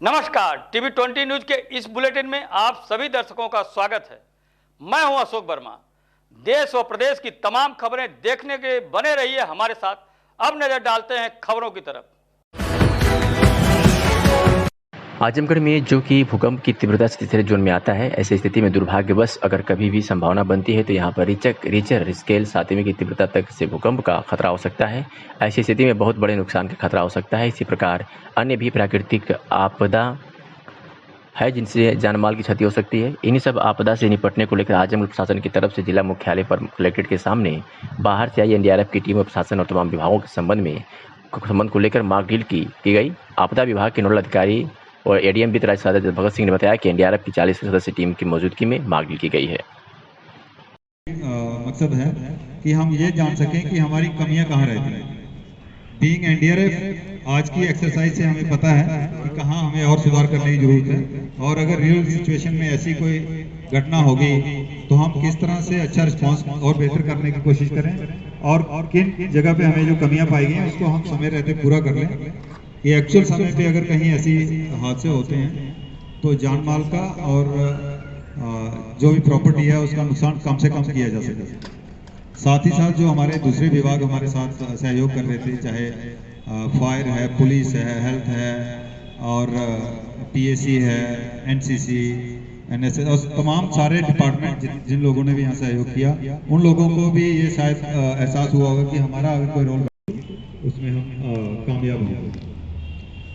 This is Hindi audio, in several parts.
नमस्कार, टीवी 20 न्यूज के इस बुलेटिन में आप सभी दर्शकों का स्वागत है। मैं हूं अशोक वर्मा। देश और प्रदेश की तमाम खबरें देखने के बने रहिए हमारे साथ। अब नजर डालते हैं खबरों की तरफ। आजमगढ़ में जो कि भूकंप की तीव्रता से तीसरे जोन में आता है, ऐसी स्थिति में दुर्भाग्यवश अगर कभी भी संभावना बनती है तो यहाँ पर रिचर स्केल 7वीं की तीव्रता तक से भूकंप का खतरा हो सकता है। ऐसी स्थिति में बहुत बड़े नुकसान का खतरा हो सकता है। इसी प्रकार अन्य भी प्राकृतिक आपदा है जिनसे जानमाल की क्षति हो सकती है। इन्हीं सब आपदा से निपटने को लेकर आजमगढ़ प्रशासन की तरफ से जिला मुख्यालय पर कलेक्ट्रेट के सामने बाहर से आई एनडीआरएफ की टीम और प्रशासन और तमाम विभागों के संबंध को लेकर मार्ग ढील की गई। आपदा विभाग के नोडल अधिकारी और एडीएम वित्त राज्य साधक भगत सिंह ने बताया कि एनडीआरएफ की 40 सदस्य टीम की मौजूदगी में मार्ग ढील की गई है। मकसद है कि हम ये जान सकें कि हमारी कमियां कहाँ रहती हैं। बीइंग एनडीआरएफ आज की एक्सरसाइज से हमें पता है कि कहाँ हमें और सुधार करने की जरूरत है, और अगर रियल सिचुएशन में ऐसी कोई घटना होगी तो हम किस तरह से अच्छा रिस्पांस और बेहतर करने की कोशिश करें, और किन जगह पे हमें जो कमियां पाई गई हैं उसको हम समय रहते पूरा कर लें। ये एक्चुअल समय पे अगर कहीं ऐसी हादसे होते हैं तो जान माल का और जो भी प्रॉपर्टी है उसका नुकसान कम से कम किया जा सके। साथ ही साथ जो हमारे दूसरे विभाग हमारे साथ सहयोग कर रहे थे, चाहे फायर है, पुलिस है, हेल्थ है और पीएसी है, एनसीसी, एनएसएस और तमाम सारे डिपार्टमेंट जिन लोगों ने भी यहाँ सहयोग किया, उन लोगों को भी ये शायद एहसास हुआ होगा कि हमारा अगर कोई रोल उसमें हम कामयाब होंगे।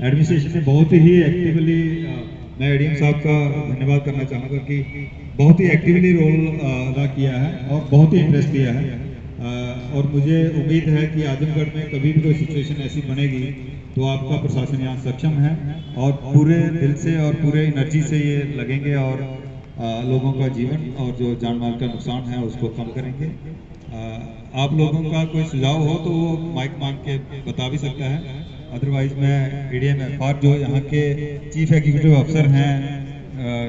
एडमिनिस्ट्रेशन ने बहुत ही एक्टिवली, मैं एडीएम साहब का धन्यवाद करना चाहूँगा कि बहुत ही एक्टिवली रोल अदा किया है और बहुत ही इंटरेस्ट किया है। और मुझे उम्मीद है कि आजमगढ़ में कभी भी कोई सिचुएशन ऐसी बनेगी तो आपका प्रशासन यहाँ सक्षम है और पूरे दिल से और पूरे एनर्जी से ये लगेंगे और लोगों का जीवन और जो जान माल का नुकसान है उसको कम करेंगे। आप लोगों का कोई सुझाव हो तो वो माइक मांग के बता भी सकता है, अदरवाइज मैं एडीएम एफआर जो यहाँ के चीफ एग्जीक्यूटिव अफसर हैं,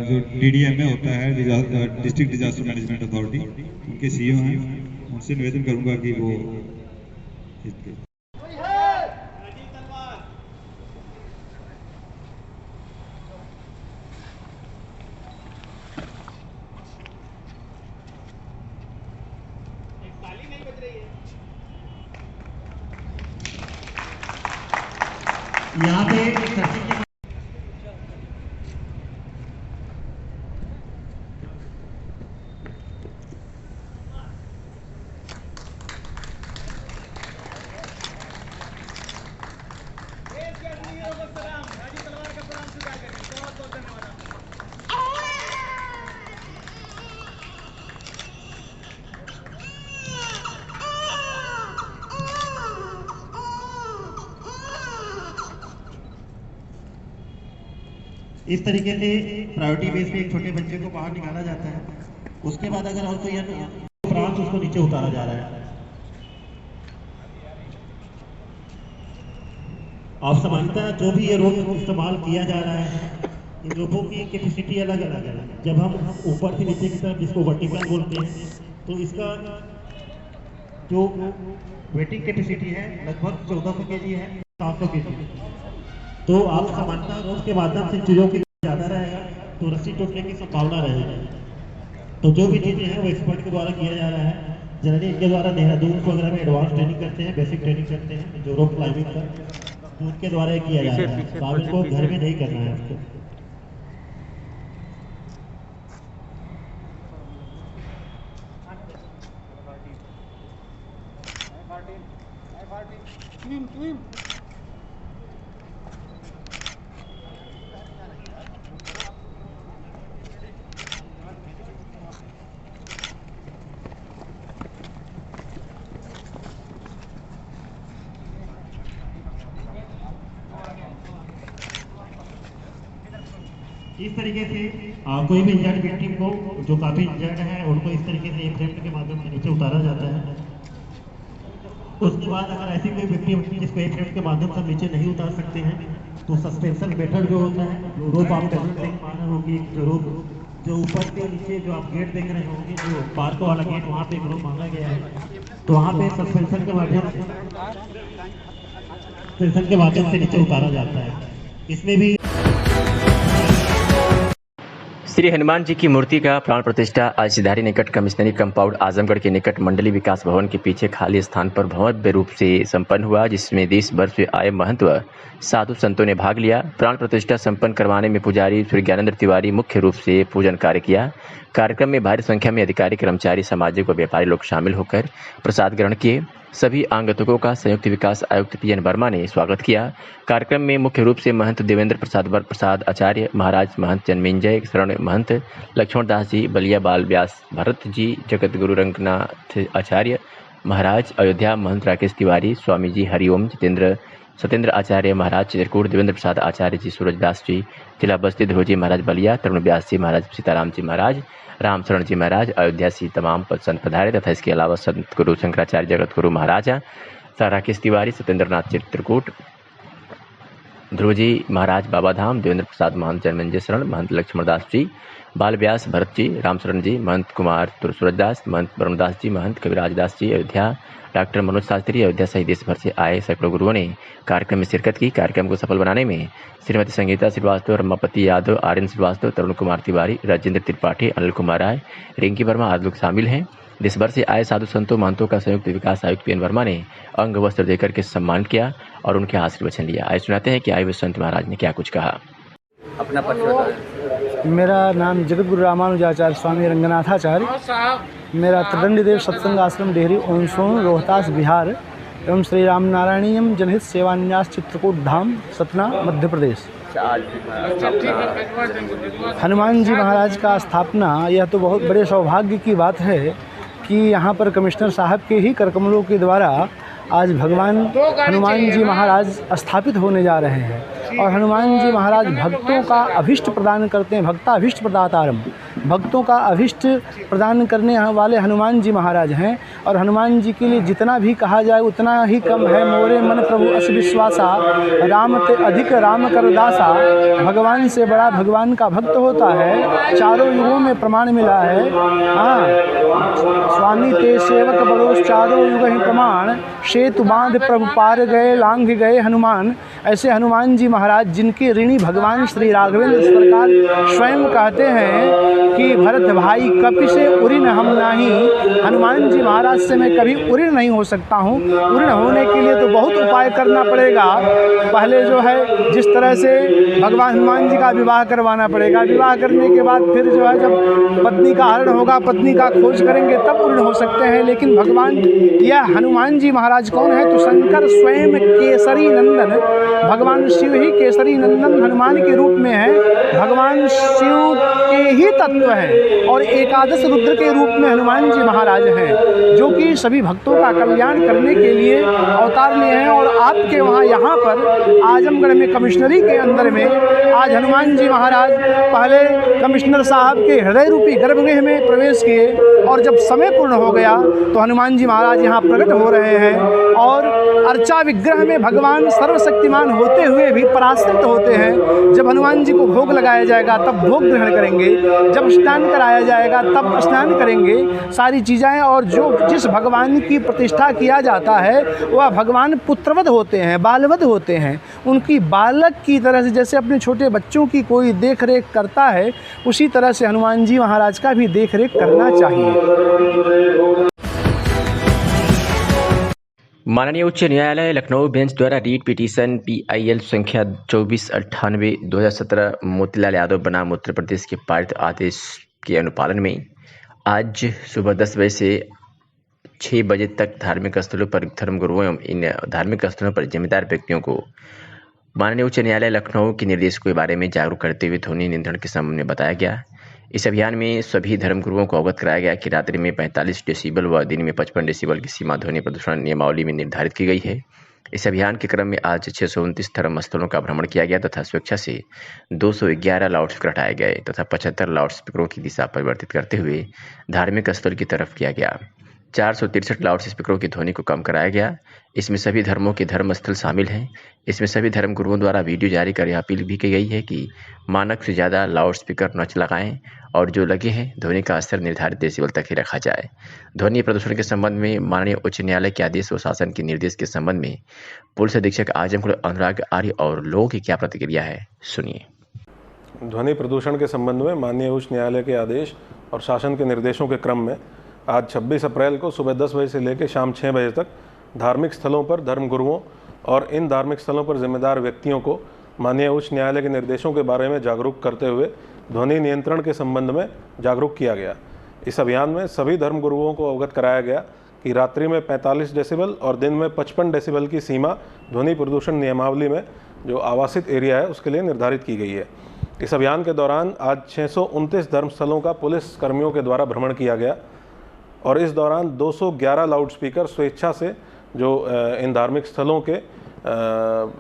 जो डीडीएम में होता है, डिस्ट्रिक्ट डिजास्टर मैनेजमेंट अथॉरिटी, उनके सीईओ हैं, उनसे निवेदन करूंगा कि वो यहाँ पे इस तरीके से प्रायोरिटी बेस पे एक छोटे बच्चे को बाहर निकाला जाता है। उसके बाद अगर और कोई फ्रांस उसको नीचे उतारा जा रहा है। आप समझता है जो भी ये रोप इस्तेमाल किया जा रहा है, इन रोपों की कैपेसिटी अलग अलग है। जब हम ऊपर से नीचे की तरफ जिसको वर्टिकल बोलते हैं तो इसका जो वेटिंग कैपेसिटी है लगभग 1400 kg है, 700 kg। तो आप समानता रोप के माध्यम से चीज़ों की ज़्यादा रहेगा तो रस्सी टूटने की संभावना रहेगी। तो जो भी चीज़ें हैं वो एक्सपर्ट के द्वारा किया जा रहा है। जनरली इनके द्वारा देहरादून वगैरह में एडवांस ट्रेनिंग करते हैं, बेसिक ट्रेनिंग करते हैं जो रोप क्लाइंबिंग का, तो उनके द्वारा किया जा रहा है। तो आप इनको घर में नहीं करना है उसको। इस तरीके से कोई भी इंजर्ड विक्टिम को जो काफ़ी इंजर्ड है उनको इस तरीके से एक फ्रेम के माध्यम से नीचे उतारा जाता है। उसके बाद अगर ऐसी कोई विक्टिम जिसको एक फ्रेम के माध्यम से नीचे नहीं उतार सकते हैं तो सस्पेंशन मेथड जो होता है, रोप आप देख पा रहे होंगे, जो रोप जो ऊपर के नीचे जो आप गेट देख रहे होंगे, जो पार्क वाला गेट, वहाँ पे एक रोप मांगा गया है। तो वहाँ पे सस्पेंशन के माध्यम से नीचे उतारा जाता है। इसमें भी श्री हनुमान जी की मूर्ति का प्राण प्रतिष्ठा आज सिधारी निकट कमिश्नरी कंपाउंड आजमगढ़ के निकट मंडली विकास भवन के पीछे खाली स्थान पर भव्य रूप से संपन्न हुआ, जिसमें देश भर से आए महंत व साधु संतों ने भाग लिया। प्राण प्रतिष्ठा संपन्न करवाने में पुजारी श्री ज्ञानेंद्र तिवारी मुख्य रूप से पूजन कार्य किया। कार्यक्रम में भारी संख्या में अधिकारी, कर्मचारी, सामाजिक व व्यापारी लोग शामिल होकर प्रसाद ग्रहण किए। सभी आगंतुकों का संयुक्त विकास आयुक्त पीएन वर्मा ने स्वागत किया। कार्यक्रम में मुख्य रूप से महंत देवेंद्र प्रसाद आचार्य महाराज, महंत जन्मेंजय शरण महंत, लक्ष्मण दास जी बलिया, बाल व्यास भरत जी, जगत गुरु रंगनाथ आचार्य महाराज अयोध्या, महंत राकेश तिवारी, स्वामी जी हरिओम सत्येंद्र आचार्य महाराज चित्रकूट, देवेंद्र प्रसाद आचार्य जी सूरजदास जी जिला बस्ती, ध्रुव महाराज बलिया, तरुण व्यास जी महाराज, सीताराम जी महाराज, राम शरण जी महाराज अयोध्या से तमाम संत पधारे तथा इसके अलावा संत गुरु शंकराचार्य जगत गुरु महाराजा राकेश तिवारी, सत्येंद्रनाथ चित्रकूट, ध्रुव जी महाराज बाबा धाम, देवेंद्र प्रसाद महंत जन्मेंजय शरण महंत, लक्ष्मण दास जी, बाल व्यास भरत जी, रामशरण जी महंत, कुमार सूरजदास महंत, वरुणदास जी महंत, कविराज दास जी अयोध्या, डॉक्टर मनोज शास्त्री अयोध्या सहित देश भर से आए सैकड़ों गुरुओं ने कार्यक्रम में शिरकत की। कार्यक्रम को सफल बनाने में श्रीमती संगीता श्रीवास्तव, रमापति यादव, आर्यन श्रीवास्तव, तरुण कुमार तिवारी, राजेंद्र त्रिपाठी, अनिल कुमार राय, रिंकी वर्मा आदि लोग शामिल हैं। देश भर से आए साधु संतों महंतों का संयुक्त विकास आयुक्त पीएन वर्मा ने अंग वस्त्र देकर के सम्मान किया और उनके आशीर्वचन लिया। आइए सुनाते हैं कि आए हुए संत महाराज ने क्या कुछ कहा। अपना परिचय बताएं। मेरा नाम जगत गुरु रामानुजाचार्य स्वामी रंगनाथाचार्य, मेरा त्रिदंडी देव सत्संग आश्रम डेहरी ओनसोन रोहतास बिहार एवं श्री राम नारायणीयम जनहित सेवान्यास चित्रकूट धाम सतना मध्य प्रदेश। हनुमान जी महाराज का स्थापना, यह तो बहुत बड़े सौभाग्य की बात है कि यहाँ पर कमिश्नर साहब के ही करकमलों के द्वारा आज भगवान हनुमान जी महाराज स्थापित होने जा रहे हैं। और हनुमान जी महाराज भक्तों का अभिष्ट प्रदान करते हैं, भक्ताभिष्ट प्रदातारम, भक्तों का अभिष्ट प्रदान करने वाले हनुमान जी महाराज हैं। और हनुमान जी के लिए जितना भी कहा जाए उतना ही कम है। मोरे मन प्रभु अस विश्वासा, राम ते अधिक राम कर दासा। भगवान से बड़ा भगवान का भक्त होता है, चारों युगों में प्रमाण मिला है। हाँ, स्वामी ते सेवक बड़ोस चारों युग ही प्रमाण, सेतु बांध प्रभु पार गए लांघ गए हनुमान। ऐसे हनुमान जी महाराज जिनके ऋणी भगवान श्री राघवेंद्र सरकार स्वयं कहते हैं कि भरत भाई कपि से उऋण हम नाही। हनुमान जी महाराज से मैं कभी उऋण नहीं हो सकता हूँ। उऋण होने के लिए तो बहुत उपाय करना पड़ेगा। पहले जो है जिस तरह से भगवान हनुमान जी का विवाह करवाना पड़ेगा, विवाह करने के बाद फिर जो है जब पत्नी का हरण होगा, पत्नी का खोज करेंगे तब उऋण हो सकते हैं। लेकिन भगवान यह हनुमान जी महाराज कौन है? तो शंकर स्वयं केसरी नंदन, भगवान शिव ही केसरी नंदन हनुमान के रूप में है। भगवान शिव के ही तत्व हैं और एकादश रुद्र के रूप में हनुमान जी महाराज हैं, जो कि सभी भक्तों का कल्याण करने के लिए अवतार लिए हैं। और आपके वहाँ यहाँ पर आजमगढ़ में कमिश्नरी के अंदर में आज हनुमान जी महाराज पहले कमिश्नर साहब के हृदय रूपी गर्भगृह में प्रवेश किए और जब समय पूर्ण हो गया तो हनुमान जी महाराज यहाँ प्रकट हो रहे हैं। और अर्चा विग्रह में भगवान सर्वशक्तिमान होते हुए भी पराश्रित होते हैं। जब हनुमान जी को भोग लगाया जाएगा तब भोग ग्रहण करेंगे, जब स्नान कराया जाएगा तब स्नान करेंगे, सारी चीज़ें। और जो जिस भगवान की प्रतिष्ठा किया जाता है वह भगवान पुत्रवध होते हैं, बालवध होते हैं। उनकी बालक की तरह से जैसे अपने छोटे बच्चों की कोई देख रेख करता है, उसी तरह से हनुमान जी महाराज का भी देख रेख करना चाहिए। माननीय उच्च न्यायालय लखनऊ बेंच द्वारा रीट पिटीशन PIL संख्या 2498/2017 मोतीलाल यादव बनाम उत्तर प्रदेश के पारित आदेश के अनुपालन में आज सुबह 10 बजे से 6 बजे तक धार्मिक स्थलों पर धर्मगुरुओं एवं इन धार्मिक स्थलों पर जिम्मेदार व्यक्तियों को माननीय उच्च न्यायालय लखनऊ के निर्देशों के बारे में जागरूक करते हुए ध्वनि नियंत्रण के संबंध में बताया गया। इस अभियान में सभी धर्मगुरुओं को अवगत कराया गया कि रात्रि में 45 डेसिबल व दिन में 55 डेसिबल की सीमा ध्वनि प्रदूषण नियमावली में निर्धारित की गई है। इस अभियान के क्रम में आज 629 धर्मस्थलों का भ्रमण किया गया तथा स्वेच्छा से 211 लाउडस्पीकर हटाए गए तथा 75 लाउडस्पीकरों की दिशा परिवर्तित करते हुए धार्मिक स्थल की तरफ किया गया। 463 लाउड स्पीकरों की ध्वनि को कम कराया गया। इसमें सभी धर्मों के धर्मस्थल शामिल हैं। इसमें सभी धर्म गुरुओं द्वारा वीडियो जारी कर यह अपील भी की गई है कि मानक से ज़्यादा लाउड स्पीकर न लगाएं और जो लगे हैं ध्वनि का स्तर निर्धारित डेसिबल तक ही रखा जाए। ध्वनि प्रदूषण के संबंध में माननीय उच्च न्यायालय के आदेश व शासन के निर्देश के संबंध में पुलिस अधीक्षक आजमगढ़ अनुराग आर्य और लोगों की क्या प्रतिक्रिया है, सुनिए। ध्वनि प्रदूषण के संबंध में माननीय उच्च न्यायालय के आदेश और शासन के निर्देशों के क्रम में आज 26 अप्रैल को सुबह 10 बजे से लेकर शाम 6 बजे तक धार्मिक स्थलों पर धर्मगुरुओं और इन धार्मिक स्थलों पर जिम्मेदार व्यक्तियों को माननीय उच्च न्यायालय के निर्देशों के बारे में जागरूक करते हुए ध्वनि नियंत्रण के संबंध में जागरूक किया गया। इस अभियान में सभी धर्मगुरुओं को अवगत कराया गया कि रात्रि में 45 डेसिबल और दिन में 55 डेसिबल की सीमा ध्वनि प्रदूषण नियमावली में जो आवासित एरिया है उसके लिए निर्धारित की गई है। इस अभियान के दौरान आज 629 धर्मस्थलों का पुलिस कर्मियों के द्वारा भ्रमण किया गया और इस दौरान 211 लाउडस्पीकर स्वेच्छा से जो इन धार्मिक स्थलों के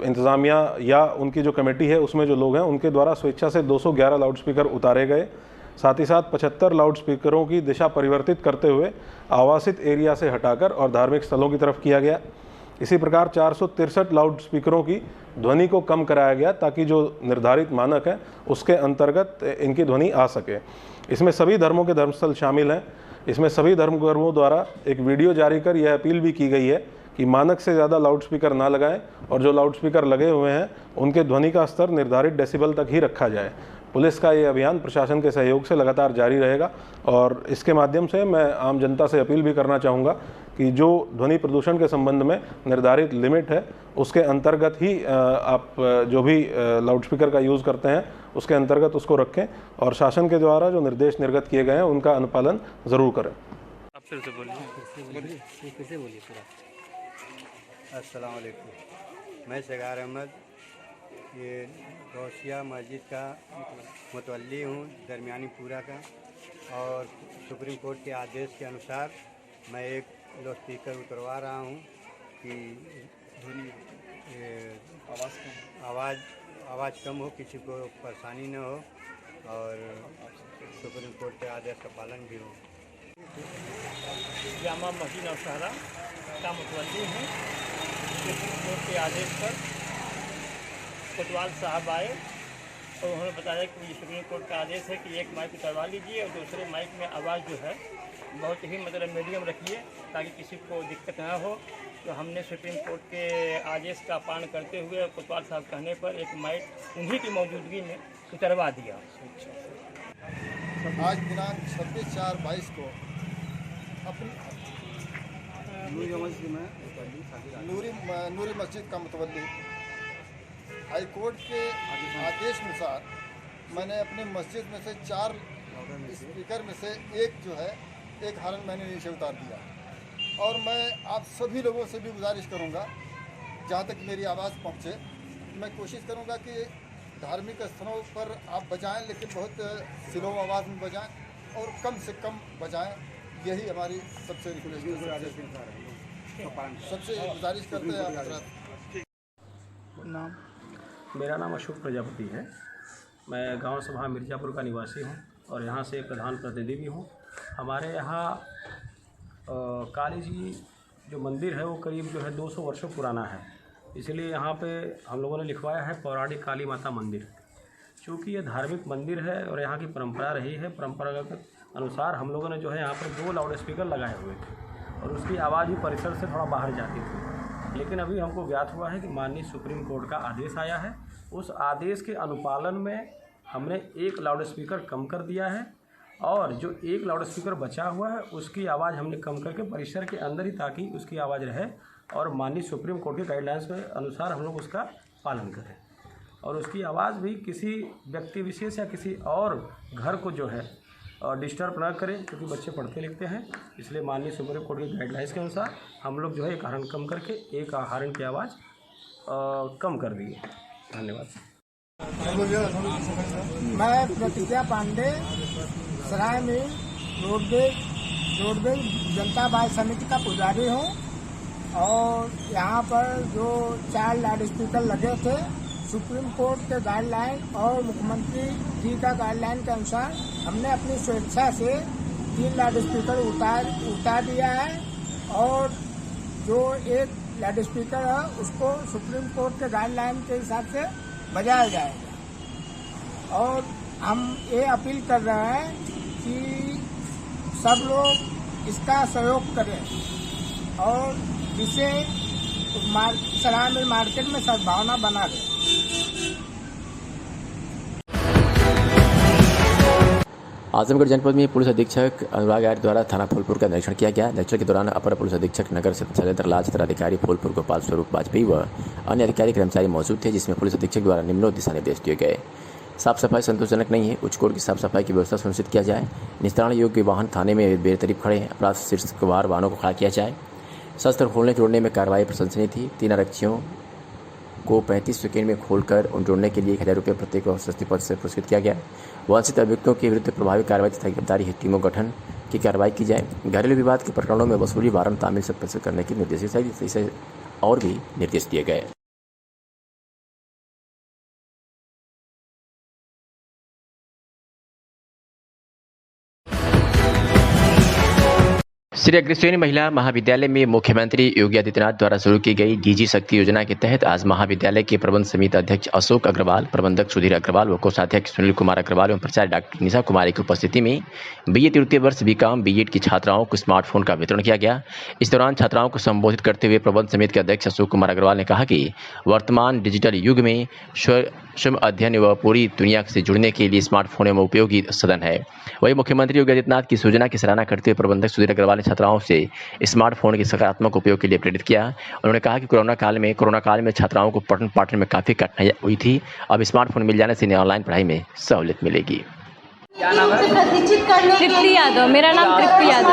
इंतज़ामिया या उनकी जो कमेटी है उसमें जो लोग हैं उनके द्वारा स्वेच्छा से 211 लाउडस्पीकर उतारे गए। साथ ही साथ 75 लाउडस्पीकरों की दिशा परिवर्तित करते हुए आवासित एरिया से हटाकर और धार्मिक स्थलों की तरफ किया गया। इसी प्रकार 463 लाउडस्पीकरों की ध्वनि को कम कराया गया ताकि जो निर्धारित मानक है उसके अंतर्गत इनकी ध्वनि आ सके। इसमें सभी धर्मों के धर्मस्थल शामिल हैं। इसमें सभी धर्मगुरुओं द्वारा एक वीडियो जारी कर यह अपील भी की गई है कि मानक से ज़्यादा लाउडस्पीकर ना लगाएं और जो लाउडस्पीकर लगे हुए हैं उनके ध्वनि का स्तर निर्धारित डेसिबल तक ही रखा जाए। पुलिस का ये अभियान प्रशासन के सहयोग से लगातार जारी रहेगा और इसके माध्यम से मैं आम जनता से अपील भी करना चाहूँगा कि जो ध्वनि प्रदूषण के संबंध में निर्धारित लिमिट है उसके अंतर्गत ही आप जो भी लाउडस्पीकर का यूज़ करते हैं उसके अंतर्गत उसको रखें और शासन के द्वारा जो निर्देश निर्गत किए गए हैं उनका अनुपालन ज़रूर करें। आप फिर से बोलिए पूरा। अस्सलाम वालेकुम। मैं शगार अहमद ये गौसिया मस्जिद का मुतवल्ली हूँ दरमियानी पूरा का और सुप्रीम कोर्ट के आदेश के अनुसार मैं एक लाउडस्पीकर उतरवा रहा हूँ कि आवाज़ कम हो, किसी को परेशानी न हो और सुप्रीम कोर्ट के आदेश का पालन भी हो। जामा मस्जिद नौशहरा का मुतवल्ली हूँ। सुप्रीम कोर्ट के आदेश पर कोतवाल साहब आए और उन्होंने बताया कि ये सुप्रीम कोर्ट का आदेश है कि एक माइक उतरवा लीजिए और दूसरे माइक में आवाज़ जो है बहुत ही मतलब मीडियम रखिए ताकि किसी को दिक्कत ना हो। तो हमने सुप्रीम कोर्ट के आदेश का पालन करते हुए कोतवाल साहब कहने पर एक माइक उन्हीं की मौजूदगी में उतरवा दिया। आज दिनांक 26/4/22 को अपनी नूरी मस्जिद का मुतवल्ली हाई कोर्ट के आदेश अनुसार मैंने अपनी मस्जिद में से 4 स्पीकर में से एक हॉर्न मैंने नीचे उतार दिया और मैं आप सभी लोगों से भी गुजारिश करूंगा जहां तक मेरी आवाज़ पहुंचे मैं कोशिश करूंगा कि धार्मिक स्थलों पर आप बजाएं लेकिन बहुत स्लो आवाज़ में बजाएं और कम से कम बजाएं। यही हमारी सबसे गुजारिश करते हैं आप नाम मेरा नाम अशोक प्रजापति है। मैं गांव सभा मिर्ज़ापुर का निवासी हूं और यहां से प्रधान प्रतिनिधि भी हूं। हमारे यहाँ काली जी जो मंदिर है वो करीब जो है 200 वर्षों पुराना है, इसलिए यहाँ पे हम लोगों ने लिखवाया है पौराणिक काली माता मंदिर। चूँकि ये धार्मिक मंदिर है और यहाँ की परंपरा रही है, परंपरागत अनुसार हम लोगों ने जो है यहाँ पर 2 लाउड स्पीकर लगाए हुए थे और उसकी आवाज़ भी परिसर से थोड़ा बाहर जाती थी। लेकिन अभी हमको ज्ञात हुआ है कि माननीय सुप्रीम कोर्ट का आदेश आया है। उस आदेश के अनुपालन में हमने 1 लाउड स्पीकर कम कर दिया है और जो 1 लाउड स्पीकर बचा हुआ है उसकी आवाज़ हमने कम करके परिसर के अंदर ही ताकि उसकी आवाज़ रहे और माननीय सुप्रीम कोर्ट के गाइडलाइंस के अनुसार हम लोग उसका पालन करें और उसकी आवाज़ भी किसी व्यक्ति विशेष या किसी और घर को जो है डिस्टर्ब ना करें, क्योंकि बच्चे पढ़ते लिखते हैं। इसलिए माननीय सुप्रीम कोर्ट की गाइडलाइंस के अनुसार हम लोग जो है 1 हॉर्न कम करके 1 हॉर्न की आवाज़ कम कर दी है। धन्यवाद। मैं प्रतिज्ञा पांडे सराय में रोडवेज जनता बाल समिति का पुजारी हूँ और यहाँ पर जो 4 लाउड स्पीकर लगे थे सुप्रीम कोर्ट के गाइडलाइन और मुख्यमंत्री जी का गाइडलाइन के अनुसार हमने अपनी स्वेच्छा से 3 लाउड स्पीकर उतार दिया है और जो 1 लाउड स्पीकर है उसको सुप्रीम कोर्ट के गाइडलाइन के हिसाब से बजाया जाएगा। और हम ये अपील कर रहे हैं कि सब लोग इसका सहयोग करें और जिसे सराय मिल मार्केट में सद्भावना बना दें। आजमगढ़ जनपद में पुलिस अधीक्षक अनुराग आर्य द्वारा थाना फूलपुर का निरीक्षण किया गया। निरीक्षण के दौरान अपर पुलिस अधीक्षक नगर शैलेंद्र लाल, क्षेत्राधिकारी फूलपुर गोपाल स्वरूप वाजपेयी व अन्य अधिकारी कर्मचारी मौजूद थे, जिसमें पुलिस अधीक्षक द्वारा निम्नलिखित दिशा निर्देश दिए गए। साफ सफाई संतोषजनक नहीं है, उच्च कोर्ट की साफ सफाई की व्यवस्था सुनिश्चित किया जाए। निस्तारण योग्य वाहन थाने में बेतरतीब खड़े हैं, अपराध शीर्षवार वाहनों को खड़ा किया जाए। शस्त्र खोलने जोड़ने में कार्रवाई प्रशंसनीय थी। 3 आरक्षियों को 35 सेकेंड में खोलकर उन जोड़ने के लिए 1000 रुपये प्रत्येक को सस्ती पद से पुरस्कृत किया गया। वांछित अभियुक्तों के विरुद्ध प्रभावी कार्रवाई तथा गिरफ्तारी हेतु टीमों गठन की कार्रवाई की जाए। घरेलू विवाद के प्रकरणों में वसूली वारंट तामील से करने की निर्देश और भी निर्देश दिए गए। श्री अग्रसेन महिला महाविद्यालय में मुख्यमंत्री योगी आदित्यनाथ द्वारा शुरू की गई डीजी शक्ति योजना के तहत आज महाविद्यालय के प्रबंध समिति अध्यक्ष अशोक अग्रवाल, प्रबंधक सुधीर अग्रवाल व कोषाध्यक्ष सुनील कुमार अग्रवाल एवं प्राचार्य डॉक्टर निशा कुमारी की उपस्थिति में बीए तृतीय वर्ष बीकॉम बीएड की छात्राओं को स्मार्टफोन का वितरण किया गया। इस दौरान छात्राओं को संबोधित करते हुए प्रबंध समिति के अध्यक्ष अशोक कुमार अग्रवाल ने कहा कि वर्तमान डिजिटल युग में स्वयं अध्ययन व पूरी दुनिया से जुड़ने के लिए स्मार्टफोन एवं उपयोगी साधन है। वही मुख्यमंत्री योगी आदित्यनाथ की योजना की सराहना करते हुए प्रबंधक सुधीर अग्रवाल ने छात्राओं से स्मार्टफोन के सकारात्मक उपयोग के लिए प्रेरित किया। उन्होंने कहा कि कोरोना काल में छात्राओं को पठन पाठन में काफ़ी कठिनाई हुई थी। अब स्मार्टफोन मिल जाने से इन्हें ऑनलाइन पढ़ाई में सहूलियत मिलेगी। क्या नाम है? तृप्ति यादव। मेरा नाम तृप्ति यादव।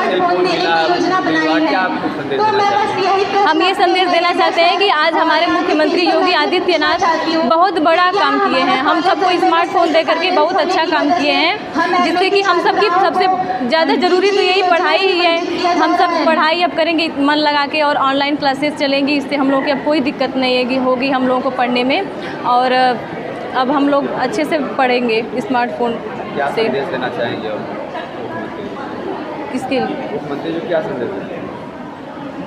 हम ये संदेश देना चाहते हैं कि आज हमारे मुख्यमंत्री योगी आदित्यनाथ बहुत बड़ा काम किए हैं। हम सबको स्मार्टफोन दे करके बहुत अच्छा काम किए हैं, जिससे कि हम सबकी सबसे ज़्यादा ज़रूरी तो यही पढ़ाई ही है। हम सब पढ़ाई अब करेंगे मन लगा के और ऑनलाइन क्लासेस चलेंगी। इससे हम लोग की अब कोई दिक्कत नहीं होगी हम लोगों को पढ़ने में, और अब हम लोग अच्छे से पढ़ेंगे स्मार्टफोन क्या संदेश देना चाहेंगे और किसके लिए? मुख्यमंत्री जी क्या संदेश देंगे?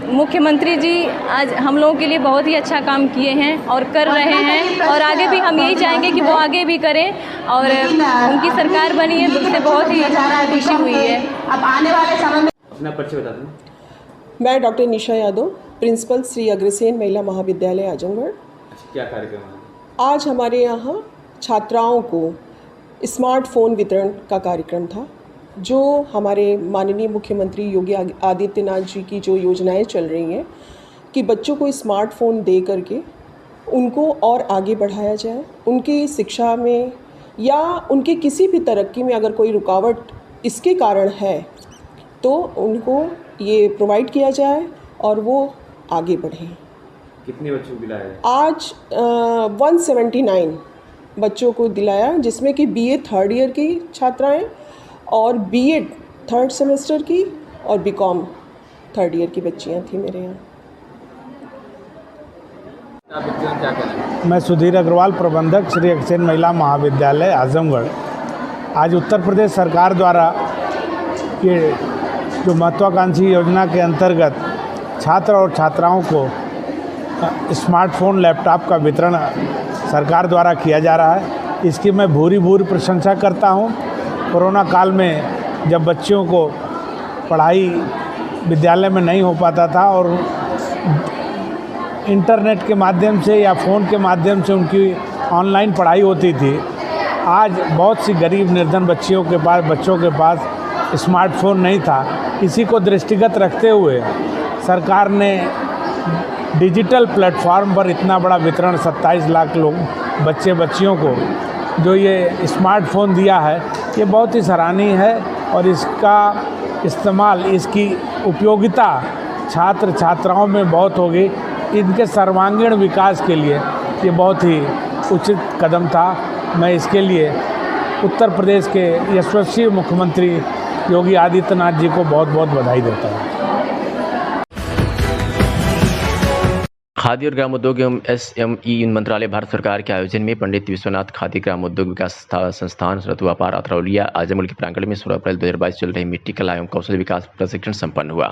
मुख्यमंत्री जी आज हम लोगों के लिए बहुत ही अच्छा काम किए हैं और कर रहे हैं, और आगे भी हम यही चाहेंगे कि वो आगे भी करें और उनकी सरकार बनी है तो उससे बहुत ही खुशी हुई है। अब आने वाले समय में अपना परिचय बता दें। मैं डॉक्टर निशा यादव, प्रिंसिपल श्री अग्रसेन महिला महाविद्यालय आजमगढ़। क्या कार्यक्रम है? आज हमारे यहाँ छात्राओं को स्मार्टफोन वितरण का कार्यक्रम था, जो हमारे माननीय मुख्यमंत्री योगी आदित्यनाथ जी की जो योजनाएं चल रही हैं कि बच्चों को स्मार्टफोन दे करके उनको और आगे बढ़ाया जाए, उनकी शिक्षा में या उनके किसी भी तरक्की में अगर कोई रुकावट इसके कारण है तो उनको ये प्रोवाइड किया जाए और वो आगे बढ़ें। कितने बच्चों को दिलाया? आज 179 बच्चों को दिलाया, जिसमें कि बीए 3rd ईयर की छात्राएं और बीएड 3rd सेमेस्टर की और बीकॉम 3rd ईयर की बच्चियां थी मेरे यहाँ। क्या कहना? मैं सुधीर अग्रवाल, प्रबंधक श्री अग्रसेन महिला महाविद्यालय आजमगढ़। आज उत्तर प्रदेश सरकार द्वारा ये जो महत्वाकांक्षी योजना के अंतर्गत छात्र और छात्राओं को स्मार्टफोन लैपटॉप का वितरण सरकार द्वारा किया जा रहा है, इसकी मैं भूरी प्रशंसा करता हूं। कोरोना काल में जब बच्चों को पढ़ाई विद्यालय में नहीं हो पाता था और इंटरनेट के माध्यम से या फ़ोन के माध्यम से उनकी ऑनलाइन पढ़ाई होती थी, आज बहुत सी गरीब निर्धन बच्चों के पास स्मार्टफोन नहीं था। इसी को दृष्टिगत रखते हुए सरकार ने डिजिटल प्लेटफॉर्म पर इतना बड़ा वितरण 27 लाख लोग बच्चियों को जो ये स्मार्टफोन दिया है, ये बहुत ही सराहनीय है और इसका इस्तेमाल, इसकी उपयोगिता छात्र छात्राओं में बहुत होगी। इनके सर्वांगीण विकास के लिए ये बहुत ही उचित कदम था। मैं इसके लिए उत्तर प्रदेश के यशस्वी मुख्यमंत्री योगी आदित्यनाथ जी को बहुत बहुत बधाई देता हूँ। खादी और ग्राम उद्योग एवं SME मंत्रालय भारत सरकार के आयोजन में पंडित विश्वनाथ खादी ग्राम उद्योग विकास संस्थान रतु व्यापार अतरौलिया आजमगढ़ के प्रांगण में 16 अप्रैल 2022 चल रही मिट्टी कला एवं कौशल विकास प्रशिक्षण संपन्न हुआ।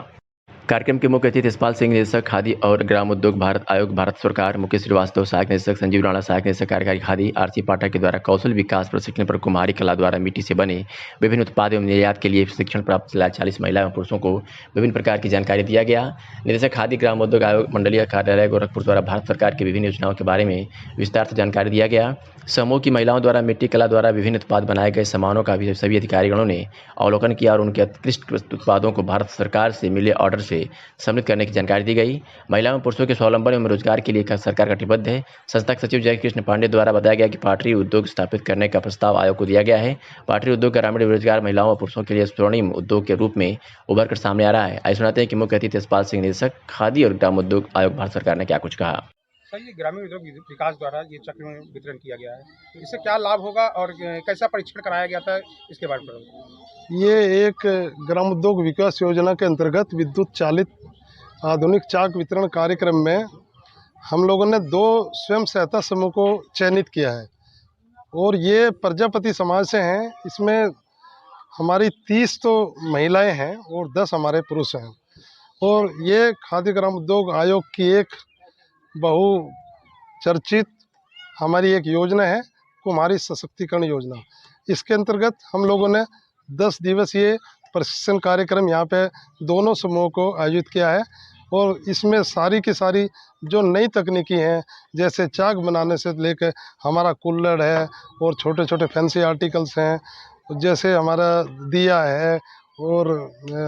कार्यक्रम के मुख्य अतिथि यशपाल सिंह, निदेशक खादी और ग्राम उद्योग भारत आयोग भारत सरकार, मुकेश श्रीवास्तव सहायक निदेशक, संजीव राणा सहायक निदेशक कार्यकारी खादी, आरसी पाठक के द्वारा कौशल विकास प्रशिक्षण पर कुम्हारी कला द्वारा मिट्टी से बने विभिन्न उत्पाद एवं निर्यात के लिए प्रशिक्षण प्राप्त 40 महिला एवं पुरुषों को विभिन्न प्रकार की जानकारी दिया गया। निदेशक खादी ग्राम उद्योग आयोग मंडलीय कार्यालय गोरखपुर द्वारा भारत सरकार की विभिन्न योजनाओं के बारे में विस्तार से जानकारी दिया गया। समूह की महिलाओं द्वारा मिट्टी कला द्वारा विभिन्न उत्पाद बनाए गए सामानों का भी सभी अधिकारीगणों ने अवलोकन किया और उनके उत्कृष्ट उत्पादों को भारत सरकार से मिले ऑर्डर से सम्मिलित करने की जानकारी दी गई। महिलाओं और पुरुषों के स्वावलंबन एवं रोजगार के लिए सरकार कटिबद्ध है। संस्था के सचिव जयकृष्ण पांडे द्वारा बताया गया कि पाटरी उद्योग स्थापित करने का प्रस्ताव आयोग को दिया गया है। पाटरी उद्योग ग्रामीण रोजगार महिलाओं और पुरुषों के लिए स्वर्णिम उद्योग के रूप में उभर कर सामने आ रहा है। आइए सुनाते हैं कि मुख्य अतिथि यशपाल सिंह, निदेशक खादी और ग्राम उद्योग आयोग भारत सरकार ने क्या कुछ कहा। सर, ये ग्रामीण उद्योग विकास द्वारा ये चक्र वितरण किया गया है, इससे क्या लाभ होगा और कैसा परीक्षण कराया गया था, इसके बारे में। ये एक ग्राम उद्योग विकास योजना के अंतर्गत विद्युत चालित आधुनिक चाक वितरण कार्यक्रम में हम लोगों ने 2 स्वयं सहायता समूह को चयनित किया है और ये प्रजापति समाज से हैं। इसमें हमारी 30 तो महिलाएं हैं और 10 हमारे पुरुष हैं और ये खादी ग्राम उद्योग आयोग की एक बहुचर्चित हमारी एक योजना है, कुम्हारी सशक्तिकरण योजना। इसके अंतर्गत हम लोगों ने 10 दिवसीय प्रशिक्षण कार्यक्रम यहाँ पे दोनों समूहों को आयोजित किया है और इसमें सारी की सारी जो नई तकनीकी हैं, जैसे चाक बनाने से लेकर हमारा कुल्हड़ है और छोटे छोटे फैंसी आर्टिकल्स हैं, जैसे हमारा दिया है और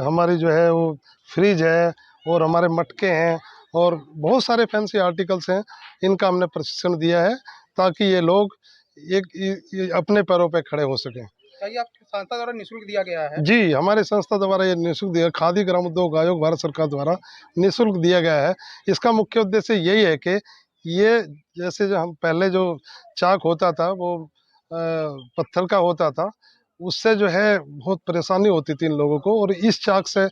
हमारी जो है वो फ्रिज है और हमारे मटके हैं और बहुत सारे फैंसी आर्टिकल्स हैं। इनका हमने प्रशिक्षण दिया है ताकि ये लोग एक अपने पैरों पे खड़े हो सकें। क्या ये आपकी संस्था द्वारा निःशुल्क दिया गया है? जी, हमारे संस्था द्वारा ये निःशुल्क दिया, खादी ग्राम उद्योग आयोग भारत सरकार द्वारा निःशुल्क दिया गया है। इसका मुख्य उद्देश्य यही है कि ये जैसे जो हम पहले जो चाक होता था वो पत्थर का होता था, उससे जो है बहुत परेशानी होती थी इन लोगों को और इस चाक से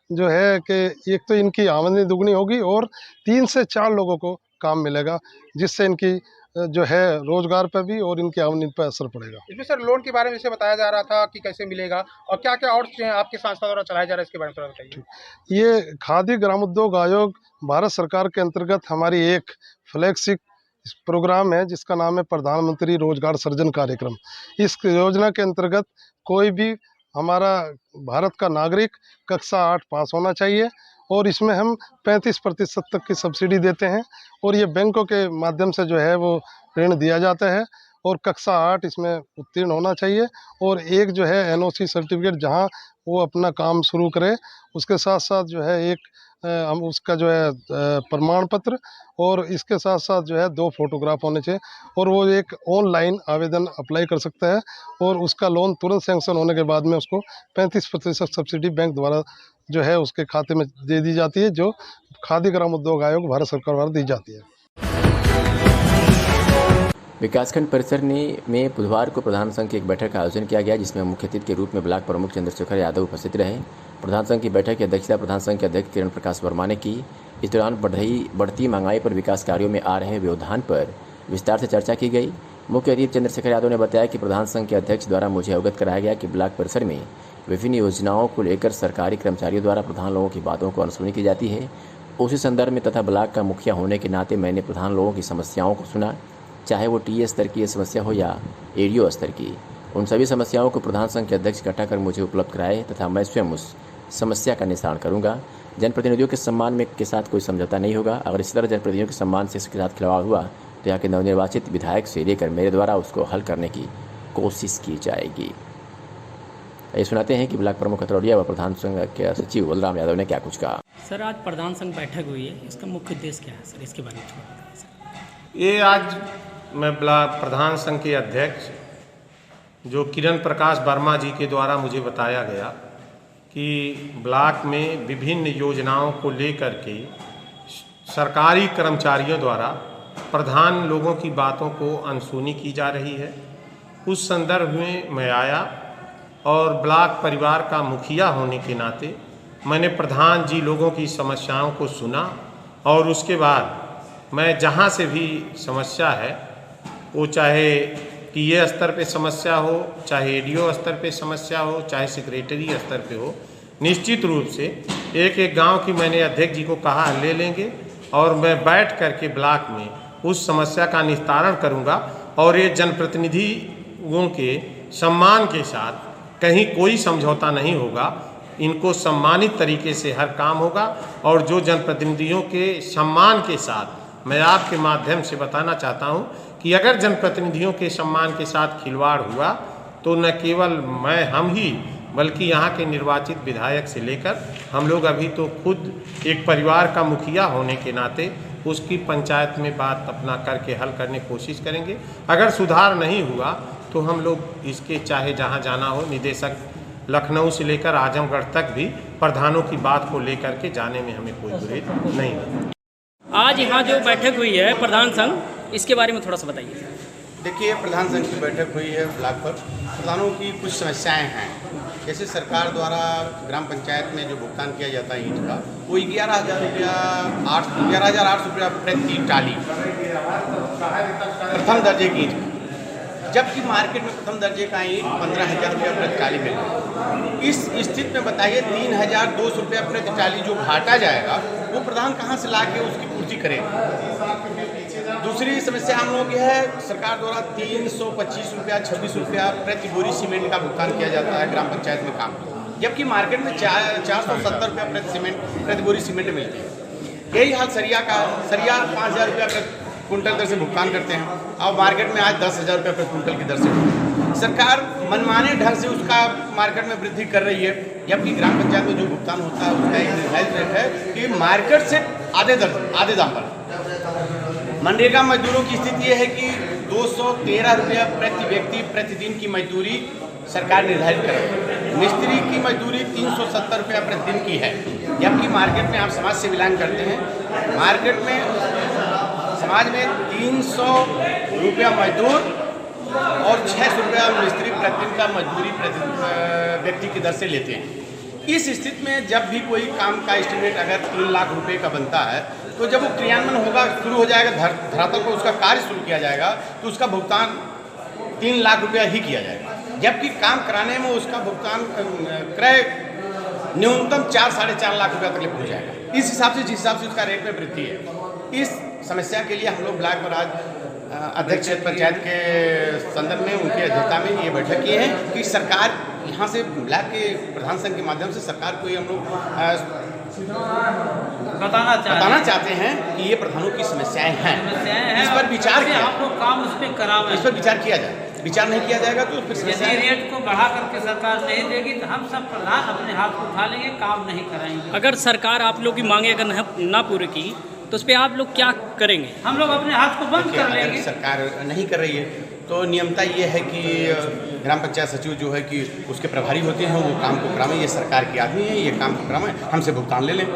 जो है कि एक तो इनकी आमदनी दुगनी होगी और 3 से 4 लोगों को काम मिलेगा, जिससे इनकी जो है रोजगार पर भी और इनकी आमदनी पर असर पड़ेगा। इसमें सर लोन के बारे में जैसे बताया जा रहा था कि कैसे मिलेगा और क्या क्या और आपकी संस्था द्वारा चलाया जा रहा है, इसके बारे में थोड़ा बताइए। ये खादी ग्राम उद्योग आयोग भारत सरकार के अंतर्गत हमारी एक फ्लैगशिप प्रोग्राम है जिसका नाम है प्रधानमंत्री रोजगार सृजन कार्यक्रम। इस योजना के अंतर्गत कोई भी हमारा भारत का नागरिक कक्षा 8 पास होना चाहिए और इसमें हम 35% तक की सब्सिडी देते हैं और ये बैंकों के माध्यम से जो है वो ऋण दिया जाता है और कक्षा 8 इसमें उत्तीर्ण होना चाहिए और एक जो है NOC सर्टिफिकेट जहां वो अपना काम शुरू करे, उसके साथ साथ जो है एक हम उसका जो है प्रमाण पत्र और इसके साथ साथ जो है 2 फोटोग्राफ होने चाहिए और वो एक ऑनलाइन आवेदन अप्लाई कर सकता है और उसका लोन तुरंत सैंक्शन होने के बाद में उसको 35% सब्सिडी बैंक द्वारा जो है उसके खाते में दे दी जाती है, जो खादी ग्राम उद्योग आयोग भारत सरकार द्वारा दी जाती है। विकासखंड परिसर में बुधवार को प्रधान संघ की एक बैठक का आयोजन किया गया, जिसमें मुख्य अतिथि के रूप में ब्लॉक प्रमुख चंद्रशेखर यादव उपस्थित रहे। प्रधान संघ की बैठक की अध्यक्षता प्रधान संघ के अध्यक्ष किरण प्रकाश वर्मा ने की। इस दौरान बढ़ती महंगाई पर विकास कार्यों में आ रहे व्यवधान पर विस्तार से चर्चा की गई। मुख्य अतिथि चंद्रशेखर यादव ने बताया कि प्रधान संघ के अध्यक्ष द्वारा मुझे अवगत कराया गया कि ब्लॉक परिसर में विभिन्न योजनाओं को लेकर सरकारी कर्मचारियों द्वारा प्रधान लोगों की बातों को अनसुनी की जाती है। उसी संदर्भ में तथा ब्लॉक का मुखिया होने के नाते मैंने प्रधान लोगों की समस्याओं को सुना, चाहे वो टी स्तर की समस्या हो या एडीओ स्तर की। उन सभी समस्याओं को प्रधान संघ के अध्यक्ष इकट्ठा कर मुझे उपलब्ध कराए तथा मैं स्वयं उस समस्या का निस्तारण करूंगा। जनप्रतिनिधियों के सम्मान में के साथ कोई समझौता नहीं होगा। अगर इसी तरह जनप्रतिनिधियों के सम्मान से इसके साथ खिलवाड़ हुआ तो यहाँ के नवनिर्वाचित विधायक से लेकर मेरे द्वारा उसको हल करने की कोशिश की जाएगी। ये सुनाते हैं कि ब्लॉक प्रमुख खतरौलिया व प्रधान संघ के सचिव बलराम यादव ने क्या कुछ कहा। सर, आज प्रधान संघ बैठक हुई है, इसका मुख्य उद्देश्य क्या है सर, इसके बारे में थोड़ा बताइए सर। ये आज मैं ब्लॉक प्रधान संघ के अध्यक्ष जो किरण प्रकाश वर्मा जी के द्वारा मुझे बताया गया कि ब्लॉक में विभिन्न योजनाओं को लेकर के सरकारी कर्मचारियों द्वारा प्रधान लोगों की बातों को अनसुनी की जा रही है। उस संदर्भ में मैं आया और ब्लॉक परिवार का मुखिया होने के नाते मैंने प्रधान जी लोगों की समस्याओं को सुना और उसके बाद मैं जहां से भी समस्या है, वो चाहे टीए स्तर पे समस्या हो, चाहे एडीओ स्तर पे समस्या हो, चाहे सेक्रेटरी स्तर पे हो, निश्चित रूप से एक एक गांव की मैंने अध्यक्ष जी को कहा ले लेंगे और मैं बैठ करके ब्लॉक में उस समस्या का निस्तारण करूंगा और ये जनप्रतिनिधियों के सम्मान के साथ कहीं कोई समझौता नहीं होगा। इनको सम्मानित तरीके से हर काम होगा और जो जनप्रतिनिधियों के सम्मान के साथ मैं आपके माध्यम से बताना चाहता हूं कि अगर जनप्रतिनिधियों के सम्मान के साथ खिलवाड़ हुआ तो न केवल हम ही बल्कि यहाँ के निर्वाचित विधायक से लेकर हम लोग अभी तो खुद एक परिवार का मुखिया होने के नाते उसकी पंचायत में बात अपना करके हल करने की कोशिश करेंगे। अगर सुधार नहीं हुआ तो हम लोग इसके चाहे जहाँ जाना हो, निदेशक लखनऊ से लेकर आजमगढ़ तक भी प्रधानों की बात को लेकर के जाने में हमें कोई गुरेज नहीं है। आज यहाँ जो बैठक हुई है प्रधान संघ, इसके बारे में थोड़ा सा बताइए। देखिए, प्रधान संघ की बैठक हुई है ब्लॉक पर। प्रधानों की कुछ समस्याएं हैं, जैसे सरकार द्वारा ग्राम पंचायत में जो भुगतान किया जाता है ईंट का, वो 11,000 रुपया 11,800 रुपया प्रति टाली प्रथम दर्जे की ईंट, जबकि मार्केट में प्रथम दर्जे का ईंट 15,000 रुपया प्रति टाली मिल रहा है। इस स्थिति में बताइए 3,200 रुपया प्रति टाली जो घाटा जाएगा वो प्रधान कहाँ से ला के उसकी पूर्ति करेगा। दूसरी समस्या हम लोग है, सरकार द्वारा 325 रुपया 26 रुपया प्रति बोरी सीमेंट का भुगतान किया जाता है ग्राम पंचायत में काम, जबकि मार्केट में 470 रुपया प्रति बोरी सीमेंट मिलती है। यही हाल सरिया का, सरिया 5,000 रुपया प्रति कुंटल दर से भुगतान करते हैं और मार्केट में आज 10,000 रुपया प्रति कुंटल की दर से सरकार मनमाने ढंग से उसका मार्केट में वृद्धि कर रही है, जबकि ग्राम पंचायत में जो भुगतान होता है उसका एक निर्धारित रेट है कि मार्केट से आधे दाम पर। मनरेगा मजदूरों की स्थिति यह है कि 213 रुपया प्रति व्यक्ति प्रतिदिन की मजदूरी सरकार निर्धारित कर रही है। मिस्त्री की मजदूरी 370 रुपया प्रतिदिन की है, जबकि मार्केट में आप समाज से बिलोंग करते हैं, मार्केट में समाज में 300 रुपया मजदूर और 600 रुपया मिस्त्री प्रतिदिन का मजदूरी प्रति व्यक्ति की दर से लेते हैं। इस स्थिति में जब भी कोई काम का एस्टिमेट अगर 3 लाख रुपए का बनता है तो जब वो क्रियान्वयन होगा, शुरू हो जाएगा, धरातल पर उसका कार्य शुरू किया जाएगा तो उसका भुगतान 3 लाख रुपया ही किया जाएगा, जबकि काम कराने में उसका भुगतान क्रय न्यूनतम 4-4.5 लाख रुपया तक पहुँच जाएगा। इस हिसाब से जिस हिसाब से उसका रेट में वृद्धि है, इस समस्या के लिए हम लोग ब्लॉक पर आज अध्यक्ष पंचायत के संदर्भ में उनकी अध्यक्षता में ये बैठक की है कि सरकार यहाँ से ब्लॉक के प्रधान संघ के माध्यम से सरकार को हम लोग बताना चाहते हैं कि ये प्रधानों की समस्याएं हैं, इस पर विचार किया, आप लोग काम उस पर करावें, इस पर विचार किया जाए। विचार नहीं किया जाएगा तो फिर यदि रेट को बढ़ा करके सरकार नहीं देगी तो हम सब प्रधान अपने हाथ को उठा लेंगे, काम नहीं कराएंगे। अगर सरकार आप लोग की मांगे अगर ना पूरी की तो उस पर आप लोग क्या करेंगे? हम लोग अपने हाथ को बंद कर लेंगे। सरकार नहीं कर रही है तो नियमता ये है कि ग्राम पंचायत सचिव जो है कि उसके प्रभारी होते हैं, वो काम को करावें। ये सरकार के आदमी है, ये काम को करावें, हमसे भुगतान ले लें।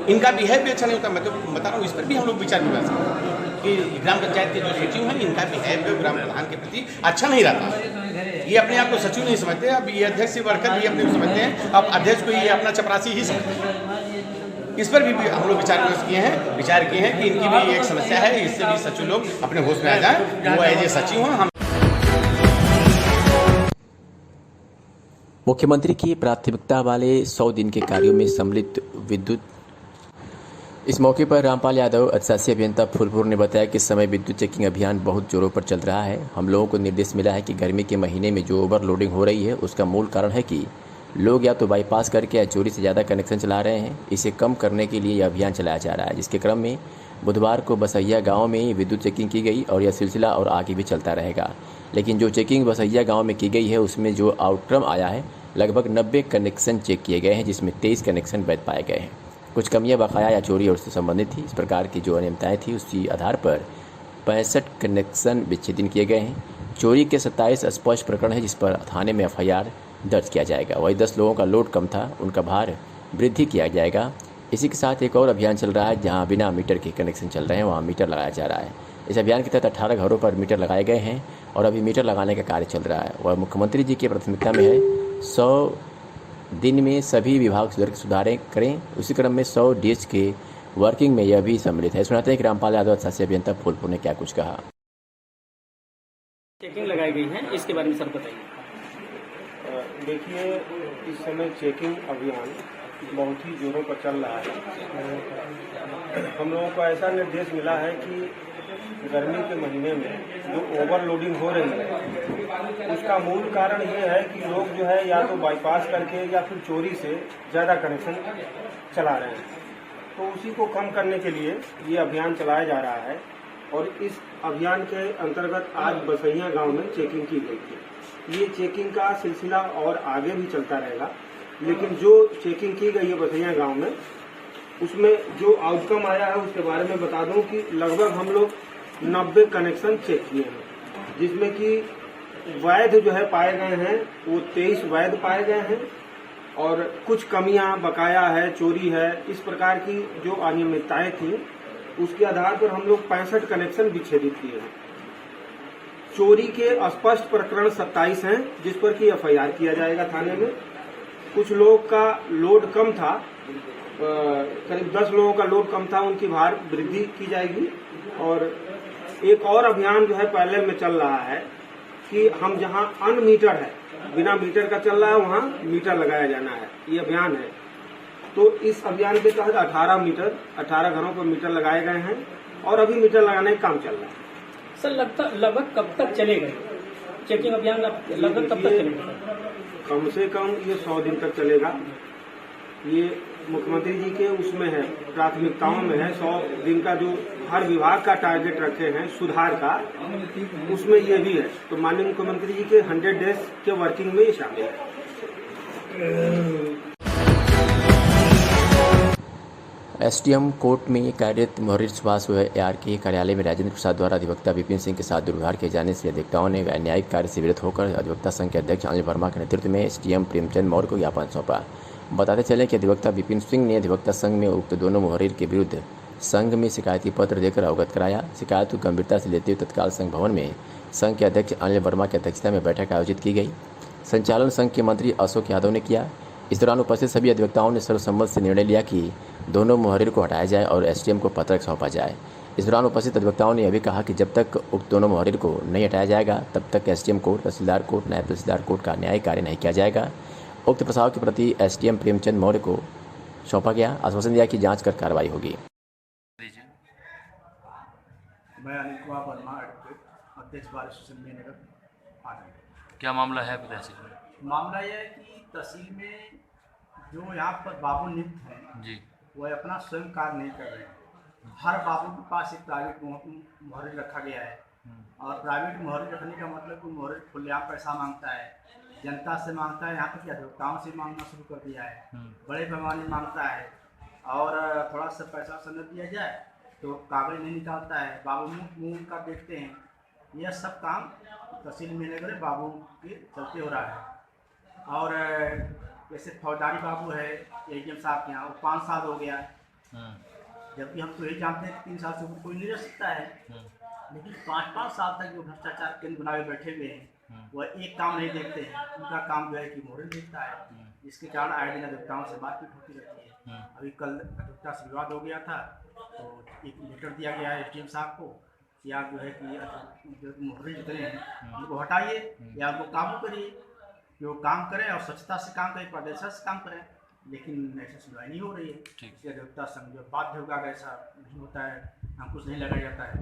इनका बिहेव भी अच्छा नहीं होता, मैं तो बता रहा हूँ, इस पर भी हम लोग विचार कर सकते हैं कि ग्राम पंचायत के जो सचिव हैं इनका बिहेव ग्राम प्रधान के प्रति अच्छा नहीं रहता। ये अपने आप को सचिव नहीं समझते, अब ये अध्यक्ष से बढ़कर भी अपने को समझते हैं, अब अध्यक्ष को ये अपना चपरासी ही समझते हैं। इस पर भी हम लोग विचार किए हैं कि इनकी भी एक समस्या है, इससे भी सचिव लोग अपने होश में आ जाएं, वो एज ए सचिव हों। मुख्यमंत्री की प्राथमिकता वाले 100 दिन के कार्यों में सम्मिलित विद्युत। इस मौके पर रामपाल यादव अधिशासी अभियंता फूलपुर ने बताया कि इस समय विद्युत चेकिंग अभियान बहुत जोरों पर चल रहा है। हम लोगों को निर्देश मिला है कि गर्मी के महीने में जो ओवरलोडिंग हो रही है उसका मूल कारण है कि लोग या तो बाईपास करके या चोरी से ज़्यादा कनेक्शन चला रहे हैं। इसे कम करने के लिए यह अभियान चलाया जा रहा है, जिसके क्रम में बुधवार को बसैया गांव में विद्युत चेकिंग की गई और यह सिलसिला और आगे भी चलता रहेगा। लेकिन जो चेकिंग बसैया गांव में की गई है उसमें जो आउटकम आया है, लगभग 90 कनेक्शन चेक किए गए हैं, जिसमें 23 कनेक्शन वैध पाए गए हैं। कुछ कमियां बकाया या चोरी और उससे संबंधित थी। इस प्रकार की जो अनियमितताएँ थी उसी आधार पर 65 कनेक्शन विच्छेदन किए गए हैं। चोरी के 27 स्पष्ट प्रकरण है, जिस पर थाने में FIR दर्ज किया जाएगा। वही 10 लोगों का लोड कम था, उनका भार वृद्धि किया जाएगा। इसी के साथ एक और अभियान चल रहा है, जहां बिना मीटर के कनेक्शन चल रहे हैं वहां मीटर लगाया जा रहा है। इस अभियान के तहत 18 घरों पर मीटर लगाए गए हैं और अभी मीटर लगाने का कार्य चल रहा है। वह मुख्यमंत्री जी की प्राथमिकता में है 100 दिन में सभी विभाग सुधारें करें। उसी क्रम में 100 DH के वर्किंग में यह भी सम्मिलित है। सुनाते हैं कि रामपाल यादव अधिशासी अभियंता फूलपुर ने क्या कुछ कहा। चेकिंग लगाई गई है, इसके बारे में सर बताइए। देखिए, इस समय चेकिंग अभियान बहुत ही जोरों पर चल रहा है। हम लोगों को ऐसा निर्देश मिला है कि गर्मी के महीने में जो ओवरलोडिंग हो रही है उसका मूल कारण ये है कि लोग जो है या तो बाईपास करके या फिर चोरी से ज़्यादा कनेक्शन चला रहे हैं। तो उसी को कम करने के लिए ये अभियान चलाया जा रहा है और इस अभियान के अंतर्गत आज बसैया गांव में चेकिंग की गई थी। ये चेकिंग का सिलसिला और आगे भी चलता रहेगा, लेकिन जो चेकिंग की गई है बसैया गांव में उसमें जो आउटकम आया है उसके बारे में बता दूं कि लगभग हम लोग 90 कनेक्शन चेक किए हैं, जिसमें कि वैध जो है पाए गए हैं वो 23 वैध पाए गए हैं और कुछ कमियां बकाया है, चोरी है, इस प्रकार की जो अनियमितताएं थी उसके आधार पर हम लोग 65 कनेक्शन विच्छेदित किए हैं। चोरी के स्पष्ट प्रकरण 27 हैं जिस पर कि एफआईआर किया जाएगा थाने में। कुछ लोगों का लोड कम था, करीब 10 लोगों का लोड कम था, उनकी भार वृद्धि की जाएगी। और एक और अभियान जो है पहले में चल रहा है कि हम जहां अनमीटर है, बिना मीटर का चल रहा है, वहां मीटर लगाया जाना है, ये अभियान है। तो इस अभियान के तहत 18 घरों पर मीटर लगाए गए हैं और अभी मीटर लगाने का काम चल रहा है। सर लगभग कब तक चलेगा चेकिंग अभियान? लगभग कब तक चलेगा? कम से कम ये 100 दिन तक चलेगा। ये मुख्यमंत्री जी के उसमें है, प्राथमिकताओं में है। 100 दिन का जो हर विभाग का टारगेट रखे हैं सुधार का, उसमें ये भी है। तो माननीय मुख्यमंत्री जी के 100 डेज के वर्किंग में ये शामिल है। एसडीएम कोर्ट में कार्यरत मुहर्रिर सुभाष यार के कार्यालय में राजेंद्र प्रसाद द्वारा अधिवक्ता विपिन सिंह के साथ दुर्व्यवहार किए जाने से अधिवक्ताओं ने न्यायिक कार्य से विरत होकर अधिवक्ता संघ के अध्यक्ष अनिल वर्मा के नेतृत्व में एसडीएम प्रेमचंद मौर्य को ज्ञापन सौंपा। बताते चले कि अधिवक्ता विपिन सिंह ने अधिवक्ता संघ में उक्त दोनों मुहर्रिर के विरुद्ध संघ में शिकायती पत्र देकर अवगत कराया। शिकायत को गंभीरता से लेते हुए तत्काल संघ भवन में संघ के अध्यक्ष अनिल वर्मा की अध्यक्षता में बैठक आयोजित की गई। संचालन संघ के मंत्री अशोक यादव ने किया। इस दौरान उपस्थित सभी अधिवक्ताओं ने सर्वसम्मत से निर्णय लिया कि दोनों मुहर्रिर को हटाया जाए और एसडीएम को पत्रक सौंपा जाए। इस दौरान उपस्थित अधिवक्ताओं ने यह भी कहा कि जब तक उक्त दोनों मुहर्रिर को नहीं हटाया जाएगा तब तक एसडीएम कोर्ट, तहसीलदार कोर्ट, नायब तहसीलदार कोर्ट का न्यायिक कार्य नहीं किया जाएगा। उक्त प्रस्ताव के प्रति एसडीएम प्रेमचंद मौर्य को सौंपा गया। आश्वासन दिया कि जांच कर कार्रवाई होगी। मैं अनिल कुमार वर्मा, अध्यक्ष बार एसोसिएशन में नगर आनंद। क्या मामला है तहसील में? मामला यह है कि तहसील में जो यहाँ पर बाबू नियुक्त हैं जी, वह अपना स्वयं कार्य नहीं कर रहे हैं। हर बाबू के पास एक प्राइवेट मुहर्रिर रखा गया है और प्राइवेट मुहर्रिर रखने का मतलब कि मुहर्रिर खुलेआम पैसा मांगता है, जनता से मांगता है, यहाँ तक कि अधिवक्ताओं से मांगना शुरू कर दिया है, बड़े पैमाने मांगता है और थोड़ा सा पैसा समय दिया जाए तो कागज नहीं निकालता है, बाबू मुँह का देखते हैं। यह सब काम तहसील में नगर बाबू के चलते हो रहा है। और जैसे फौजदारी बाबू है एडीएम साहब के यहाँ, वो 5 साल हो गया है, जबकि हम तो यही जानते हैं कि 3 साल से ऊपर कोई नहीं रह सकता है, लेकिन 5-5 साल तक जो भ्रष्टाचार केंद्र बनाए बैठे हुए हैं वह एक काम नहीं देखते हैं। उनका काम जो है कि मुहर्रिर देखता है, जिसके कारण आए दिन अधिवक्ताओं से बातचीत होती रहती है। अभी कल अधिवक्ता से विवाद हो गया था तो एक लेटर दिया गया है एसडीएम साहब को कि आप जो है कि जो मुहर्रिर जितने हैं उनको हटाइए या उनको काबू करिए, कि वो काम करें और स्वच्छता से काम करें, पारदर्शिता से काम करें, लेकिन ऐसा सुनवाई नहीं हो रही है। इसलिए अधिवक्ता संघ जो बाध्य होगा, ऐसा नहीं होता है, अंकुश नहीं लगाया जाता है।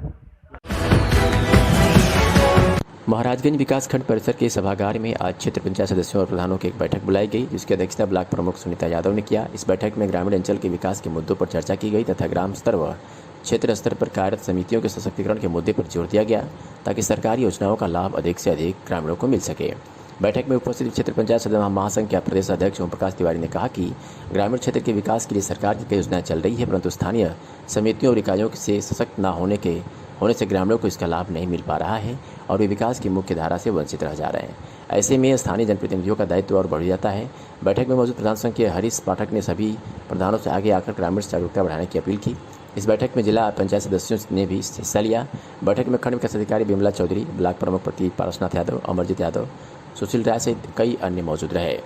महाराजगंज विकासखंड परिसर के सभागार में आज क्षेत्र पंचायत सदस्यों और प्रधानों की एक बैठक बुलाई गई, जिसकी अध्यक्षता ब्लॉक प्रमुख सुनीता यादव ने किया। इस बैठक में ग्रामीण अंचल के विकास के मुद्दों पर चर्चा की गई तथा ग्राम स्तर व क्षेत्र स्तर पर कार्यरत समितियों के सशक्तिकरण के मुद्दे पर जोर दिया गया ताकि सरकारी योजनाओं का लाभ अधिक से अधिक ग्रामीणों को मिल सके। बैठक में उपस्थित क्षेत्र पंचायत सदस्य महासंघ के प्रदेश अध्यक्ष ओम प्रकाश तिवारी ने कहा कि ग्रामीण क्षेत्र के विकास के लिए सरकार की कई योजनाएं चल रही है, परंतु स्थानीय समितियों और इकाइयों से सशक्त न होने से ग्रामीणों को इसका लाभ नहीं मिल पा रहा है और वे विकास की मुख्य धारा से वंचित रह जा रहे हैं। ऐसे में स्थानीय जनप्रतिनिधियों का दायित्व और बढ़ जाता है। बैठक में मौजूद प्रधान संघ के हरीश पाठक ने सभी प्रधानों से आगे आकर ग्रामीण जागरूकता बढ़ाने की अपील की। इस बैठक में जिला पंचायत सदस्यों ने भी हिस्सा लिया। बैठक में खंड विकास अधिकारी बिमला चौधरी, ब्लॉक प्रमुख प्रतीक पारसनाथ यादव, अमरजीत यादव, सुशील राय सहित कई अन्य मौजूद रहे।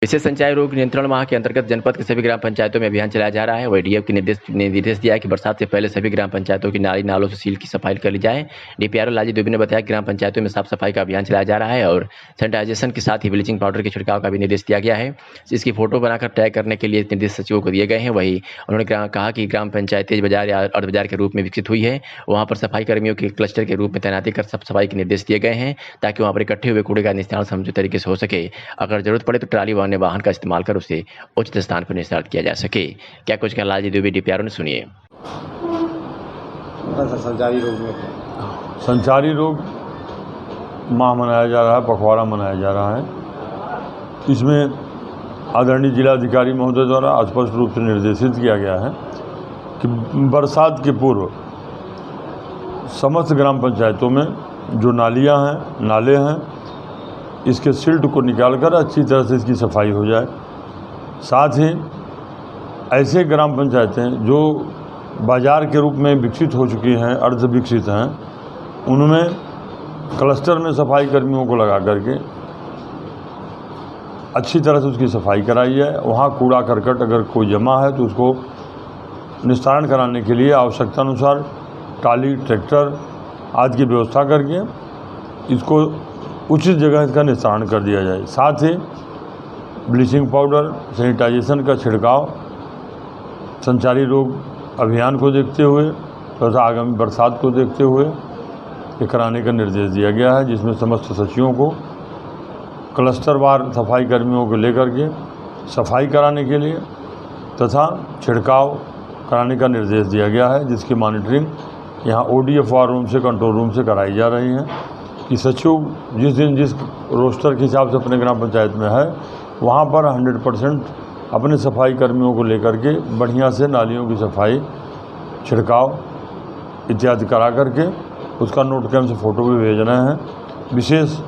विशेष संचारी रोग नियंत्रण माह के अंतर्गत जनपद के सभी ग्राम पंचायतों में अभियान चलाया जा रहा है। वही डीएफ ने निर्देश दिया है कि बरसात से पहले सभी ग्राम पंचायतों की नाली नालों से सील की सफाई कर ली जाए। डीपीआरओ लालजी दुबे ने बताया कि ग्राम पंचायतों में साफ सफाई का अभियान चलाया जा रहा है और सैनिटाइजेशन के साथ ही ब्लीचिंग पाउडर के छिड़काव का भी निर्देश दिया गया है। इसकी फोटो बनाकर टैग करने के लिए निर्देश सचिवों को दिए गए हैं। वही उन्होंने कहा कि ग्राम पंचायतें बाजार या अर्ध बाजार के रूप में विकसित हुई है, वहाँ पर सफाई कर्मियों के क्लस्टर के रूप में तैनाती कर सब सफाई के निर्देश दिए गए हैं ताकि वहाँ पर इकट्ठे हुए कूड़े का निस्तारण समुचित तरीके से हो सके। अगर जरूरत पड़े तो ट्राली व अन्य वाहन का इस्तेमाल कर उसे उचित स्थान पर निस्तारण किया जा सके। क्या कुछ कहा लालजी दुबे डीपीआरओ ने, सुनिए। संचारी रोग माह मनाया जा रहा है, पखवाड़ा मनाया जा रहा है। इसमें आदरणीय जिलाधिकारी महोदय द्वारा स्पष्ट रूप से निर्देशित किया गया है कि बरसात के पूर्व समस्त ग्राम पंचायतों में जो नालियां हैं, नाले हैं, इसके सिल्ट को निकालकर अच्छी तरह से इसकी सफाई हो जाए। साथ ही ऐसे ग्राम पंचायतें जो बाज़ार के रूप में विकसित हो चुकी हैं, अर्ध विकसित हैं, उनमें क्लस्टर में सफाई कर्मियों को लगा करके अच्छी तरह से उसकी सफाई कराई जाए। वहाँ कूड़ा करकट अगर कोई जमा है तो उसको निस्तारण कराने के लिए आवश्यकता अनुसार टाली, ट्रैक्टर आदि की व्यवस्था करके इसको उचित जगह इसका निस्तारण कर दिया जाए। साथ ही ब्लीचिंग पाउडर, सैनिटाइजेशन का छिड़काव संचारी रोग अभियान को देखते हुए तथा आगामी बरसात को देखते हुए ये कराने का निर्देश दिया गया है, जिसमें समस्त सचिवों को क्लस्टरवार सफाई कर्मियों को लेकर के सफाई कराने के लिए तथा छिड़काव कराने का निर्देश दिया गया है, जिसकी मॉनिटरिंग यहाँ ODF वार रूम से, कंट्रोल रूम से कराई जा रही है कि सचिव जिस दिन जिस रोस्टर के हिसाब से अपने ग्राम पंचायत में है वहाँ पर 100% अपने सफाई कर्मियों को लेकर के बढ़िया से नालियों की सफाई, छिड़काव इत्यादि करा करके उसका नोट कैम से फ़ोटो भी भेज रहे हैं। विशेष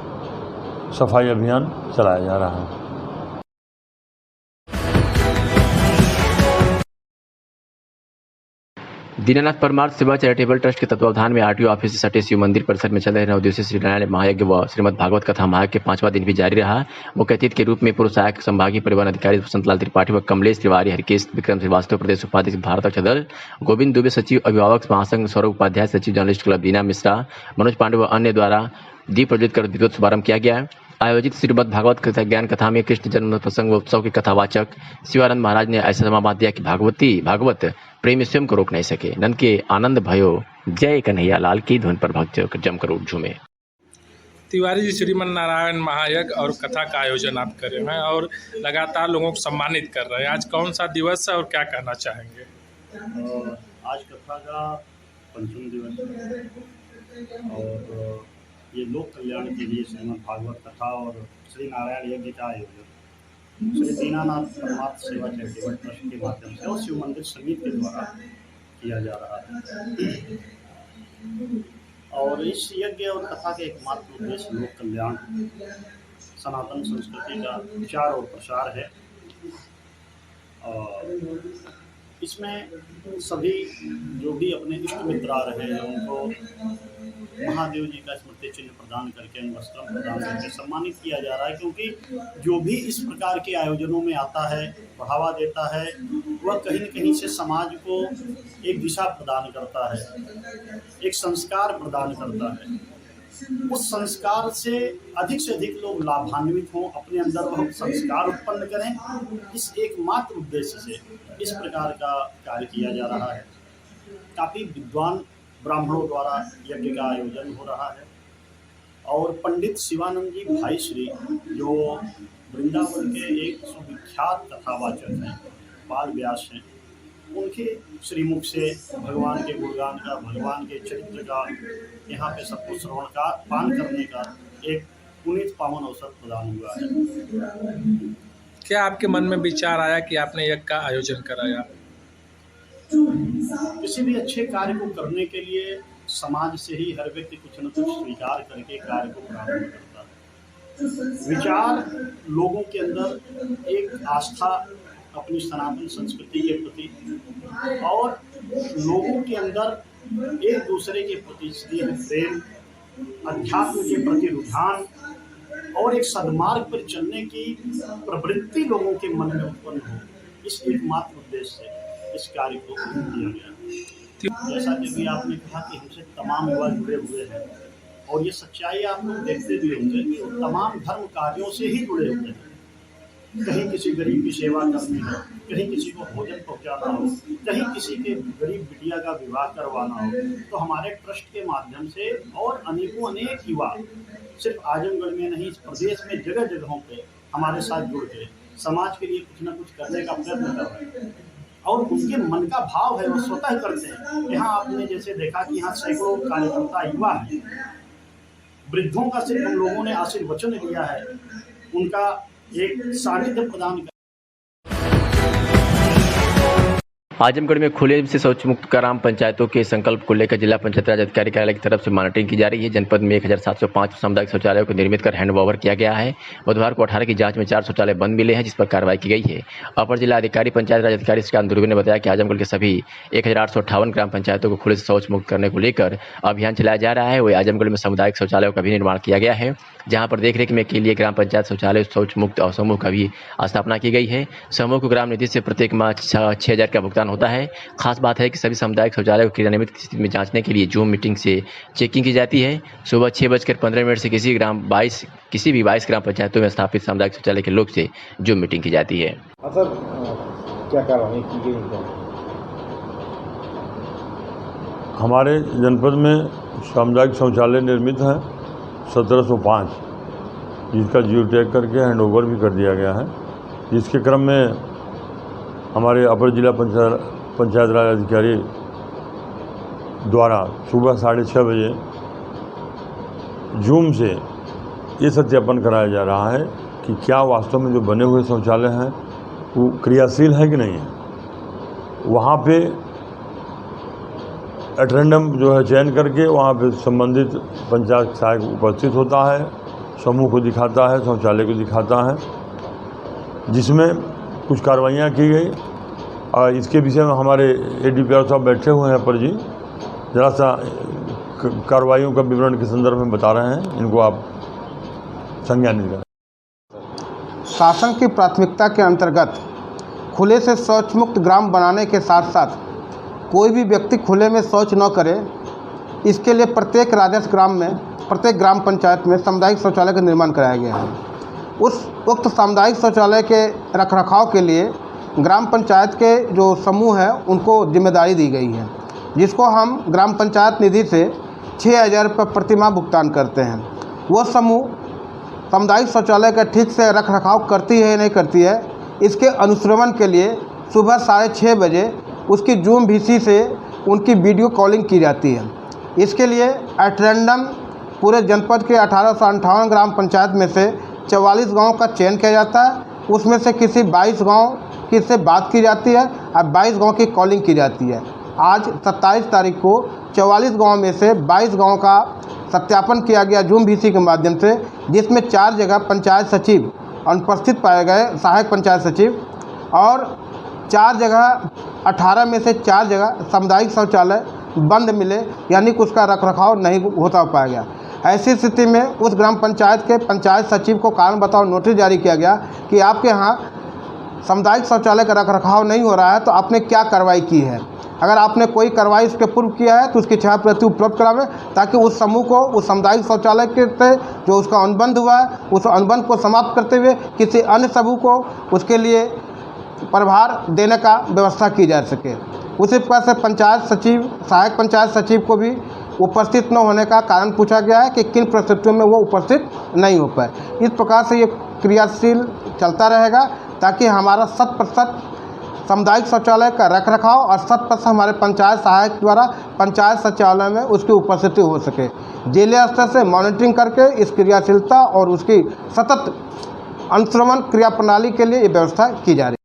सफाई अभियान चलाया जा रहा है। दीनानाथ परमार सेवा चैरिटेबल ट्रस्ट के तत्वावधान में आरटीओ ऑफिस से सटे शिव मंदिर परिसर में चल रहे 9 दिवसीय श्री नारायण महायज्ञ व श्रीमद् भागवत कथा महायज्ञ के 5वां दिन भी जारी रहा। मुख्य अतिथि के रूप में पूर्व सहायक संभागीय परिवहन अधिकारी वसंत लाल त्रिपाठी व कमलेश तिवारी, हरिकेश विक्रम श्रीवास्तव, प्रदेश उपाध्यक्ष भारत अक्षय दल, गोविंद दुबे सचिव अभिभावक महासंघ, सौरभ उपाध्याय सचिव जर्नलिस्ट क्लब, दीना मिश्रा, मनोज पांडे व अन्य द्वारा दीप प्रज्वलित कर विधिवत शुभारंभ किया गया। आयोजित श्रीमद् भागवत ज्ञान कथा में कृष्ण जन्म प्रसंग उत्सव के कथावाचक शिवानंद महाराज ने ऐसा समाबाद दिया कि भागवत प्रेमी स्वयं को रोक नहीं सके। नंद के आनंद भयो जय कन्हैया लाल की धुन पर भक्त जमकर उठ झूमे। तिवारी जी श्रीमन नारायण महायज्ञ और कथा का आयोजन आप कर रहे हैं और लगातार लोगों को सम्मानित कर रहे हैं। आज कौन सा दिवस है और क्या कहना चाहेंगे? आज कथा का 5वां दिवस है और ये लोक कल्याण के लिए श्रीमद् भागवत कथा और श्री नारायण यज्ञ का आयोजन श्री दीनानाथ परमार सेवा चैरिटेबल ट्रस्ट के माध्यम से और शिव मंदिर समिति के द्वारा किया जा रहा है। और इस यज्ञ और कथा के एकमात्र उद्देश्य लोक कल्याण, सनातन संस्कृति का प्रचार और प्रसार है। और इसमें सभी जो भी अपने इष्ट मित्र आ रहे हैं उनको महादेव जी का स्मृति चिन्ह प्रदान करके, वस्त्र प्रदान करके सम्मानित किया जा रहा है, क्योंकि जो भी इस प्रकार के आयोजनों में आता है, बढ़ावा देता है, वह कहीं न कहीं से समाज को एक दिशा प्रदान करता है, एक संस्कार प्रदान करता है। उस संस्कार से अधिक लोग लाभान्वित हों, अपने अंदर वह संस्कार उत्पन्न करें, इस एकमात्र उद्देश्य से इस प्रकार का कार्य किया जा रहा है। काफ़ी विद्वान ब्राह्मणों द्वारा यज्ञ का आयोजन हो रहा है और पंडित शिवानंद जी भाई श्री, जो वृंदावन के एक सुविख्यात कथावाचक हैं, बाल व्यास हैं, उनके श्रीमुख से भगवान के गुणगान का, भगवान के चरित्र का, यहाँ पे सबको श्रवण का, पान करने का एक पुनीत पावन अवसर प्रदान हुआ है। क्या आपके मन में विचार आया कि आपने यज्ञ का आयोजन कराया? किसी भी अच्छे कार्य को करने के लिए समाज से ही हर व्यक्ति कुछ न कुछ स्वीकार करके कार्य को प्रारंभ करता है। विचार लोगों के अंदर एक आस्था अपनी सनातन संस्कृति के प्रति और लोगों के अंदर एक दूसरे के प्रति स्नेह, प्रेम, अध्यात्म के प्रति रुझान, और एक सदमार्ग पर चलने की प्रवृत्ति लोगों के मन में उत्पन्न हो, इस एकमात्र उद्देश्य से इस कार्य को किया गया। जैसा कि भी आपने कहा कि हमसे तमाम युवा जुड़े हुए हैं और ये सच्चाई आप लोग देखते भी होंगे कि वो तमाम धर्म कार्यों से ही जुड़े हुए हैं। कहीं किसी गरीब की सेवा करनी है, कहीं किसी को भोजन पहुंचाना हो, कहीं किसी के गरीब बिटिया का विवाह करवाना हो, तो हमारे ट्रस्ट के माध्यम से और अनेक युवा सिर्फ आजमगढ़ में नहीं, इस प्रदेश में जगह जगहों पे हमारे साथ जुड़ के समाज के लिए कुछ न कुछ करने का प्रयत्न कर रहे हैं और उनके मन का भाव है वो स्वतः करते हैं। यहाँ आपने जैसे देखा कि यहाँ सैकड़ों कार्यकर्ता युवा हैं, वृद्धों का सिर्फ हम लोगों ने आशीर्वचन लिया है, उनका एक सानिध्य प्रदान कर। आजमगढ़ में खुले से शौच मुक्त ग्राम पंचायतों के संकल्प को लेकर जिला पंचायत राज अधिकारी कार्यालय की तरफ से मॉनिटरिंग की जा रही है। जनपद में 1705 सामुदायिक शौचालयों को निर्मित कर हैंडओवर किया गया है। बुधवार को 18 की जांच में 4 शौचालय बंद मिले हैं, जिस पर कार्रवाई की गई है। अपर जिला अधिकारी पंचायत राज अधिकारी श्रीकांत दुर्वे ने बताया कि आजमगढ़ के सभी 1858 ग्राम पंचायतों को खुले से शौच मुक्त करने को लेकर अभियान चलाया जा रहा है। वही आजमगढ़ में सामुदायिक शौचालयों का भी निर्माण किया गया है, जहाँ पर देखरेख में के लिए ग्राम पंचायत शौचालय शौच मुक्त और समूह का भी स्थापना की गई है। समूह को ग्राम निधि से प्रत्येक माह 6,000 का भुगतान होता है। खास बात है कि सभी सामुदायिक शौचालय को क्रियान्वित स्थिति में जांचने के लिए जूम मीटिंग से चेकिंग की जाती है। सुबह 6:15 से किसी भी 22 ग्राम पंचायतों में स्थापित सामुदायिक शौचालय के लोग से जूम मीटिंग की जाती है। सर, क्या कार्रवाई की गई? हमारे जनपद में सामुदायिक शौचालय निर्मित हैं 1705, जिसका जियो टैग करके हैंडओवर भी कर दिया गया है। इसके क्रम में हमारे अपर जिला पंचायत राज अधिकारी द्वारा सुबह 6:30 बजे जूम से ये सत्यापन कराया जा रहा है कि क्या वास्तव में जो बने हुए शौचालय हैं वो क्रियाशील है कि नहीं है। वहाँ पे एटेंडम जो है चयन करके वहाँ पे संबंधित पंचायत सहायक उपस्थित होता है, समूह को दिखाता है, शौचालय को दिखाता है, जिसमें कुछ कार्रवाइयाँ की गई। और इसके विषय में हमारे ADPR साहब बैठे हुए हैं पर जी, जरा सा कार्रवाइयों का विवरण के संदर्भ में बता रहे हैं, इनको आप संज्ञानित करें। शासन की प्राथमिकता के अंतर्गत खुले से शौच मुक्त ग्राम बनाने के साथ साथ कोई भी व्यक्ति खुले में शौच न करे, इसके लिए प्रत्येक राजस्व ग्राम में, प्रत्येक ग्राम पंचायत में सामुदायिक शौचालय का निर्माण कराया गया है। उस उक्त सामुदायिक शौचालय के रखरखाव के लिए ग्राम पंचायत के जो समूह हैं उनको जिम्मेदारी दी गई है, जिसको हम ग्राम पंचायत निधि से 6,000 रुपये प्रतिमाह भुगतान करते हैं। वह समूह सामुदायिक शौचालय का ठीक से रखरखाव करती है या नहीं करती है, इसके अनुश्रवण के लिए सुबह 6:30 बजे उसकी जूम VC से उनकी वीडियो कॉलिंग की जाती है। इसके लिए एट रैंडम पूरे जनपद के 1858 ग्राम पंचायत में से 44 गाँव का चयन किया जाता है। उसमें से किसी 22 गाँव की से बात की जाती है और 22 गाँव की कॉलिंग की जाती है। आज 27 तारीख को 44 गाँव में से 22 गाँव का सत्यापन किया गया जूम VC के माध्यम से, जिसमें 4 जगह पंचायत सचिव अनुपस्थित पाए गए, सहायक पंचायत सचिव, और 4 जगह 18 में से 4 जगह सामुदायिक शौचालय बंद मिले, यानी कि उसका रखरखाव नहीं होता पाया गया। ऐसी स्थिति में उस ग्राम पंचायत के पंचायत सचिव को कारण बताओ नोटिस जारी किया गया कि आपके यहाँ सामुदायिक शौचालय का रखरखाव नहीं हो रहा है, तो आपने क्या कार्रवाई की है। अगर आपने कोई कार्रवाई इसके पूर्व किया है तो उसकी छायाप्रति उपलब्ध करावें, ताकि उस समूह को उस सामुदायिक शौचालय के से जो उसका अनुबंध हुआ है उस अनुबंध को समाप्त करते हुए किसी अन्य समूह को उसके लिए प्रभार देने का व्यवस्था की जा सके। उसी प्रकार से पंचायत सचिव, सहायक पंचायत सचिव को भी उपस्थित न होने का कारण पूछा गया है कि किन परिस्थितियों में वो उपस्थित नहीं हो पाए। इस प्रकार से ये क्रियाशील चलता रहेगा, ताकि हमारा 100% सामुदायिक शौचालय का रखरखाव और 100% हमारे पंचायत सहायक द्वारा पंचायत शौचालय में उसकी उपस्थिति हो सके। जिले स्तर से मॉनिटरिंग करके इस क्रियाशीलता और उसकी सतत अनुश्रवण क्रिया प्रणाली के लिए ये व्यवस्था की जा रही है।